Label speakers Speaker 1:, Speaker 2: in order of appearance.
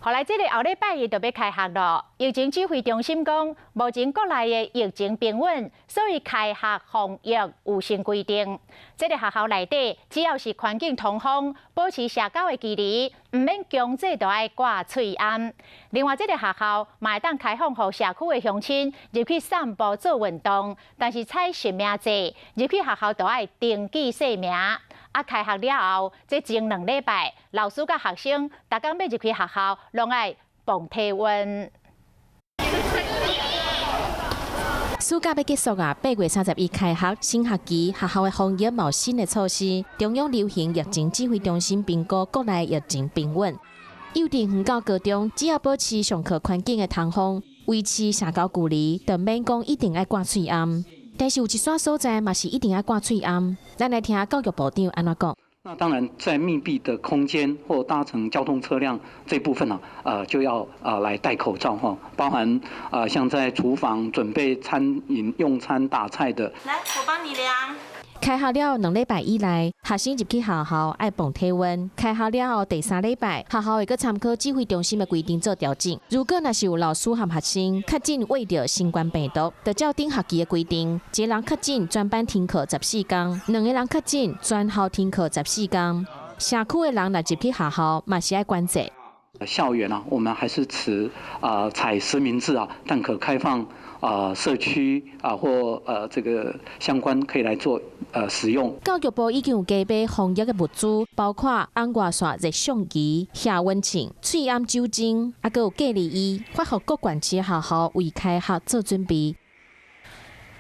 Speaker 1: 后来这个后礼拜伊就要开学了。疫情指挥中心讲，目前国内的疫情平稳，所以开学防疫有新规定。这个学校内底，只要是环境通风，保持社交的距离，唔免强制都爱挂喙罨。另外，这个学校嘛会当开放予社区的乡亲入去散步做运动，但是采实名制，入去学校都爱登记姓名。开学了后，这前2礼拜，老师甲学生，逐工要入去学校，拢爱磅体温。
Speaker 2: 暑假要结束啊，8月31开学，新学期学校的防疫有新的措施。中央流行疫情指挥中心评估国内疫情平稳，幼稚园到高中只要保持上课环境的通风，维持社交距离，就免讲一定爱挂喙罨。但是有一些所在嘛是一定要挂喙罨，咱来听教育部长安怎讲。
Speaker 3: 那当然，在密闭的空间或搭乘交通车辆这部分呢，就要来戴口罩哈，包含像在厨房准备餐饮用餐打菜的。
Speaker 4: 来，我帮你量。
Speaker 2: 开学了2礼拜以来，学生入去学校爱磅体温。开学了后第3礼拜，学校会去参考指挥中心的规定做调整。如果若是有老师和学生确诊胃着新冠病毒，就照顶学期的规定，一个人确诊全班停课14天，2个人确诊全校停课14天。社区的人若入去学校，嘛是爱管制。
Speaker 3: 校园啊，我们还是采实名制啊，但可开放社区或这个相关可以来做使用。
Speaker 2: 教育部已经有加买防疫的物资，包括红外线热相机、下温秤、喙罨酒精，还有隔离衣，发予各县市学校为开学做准备。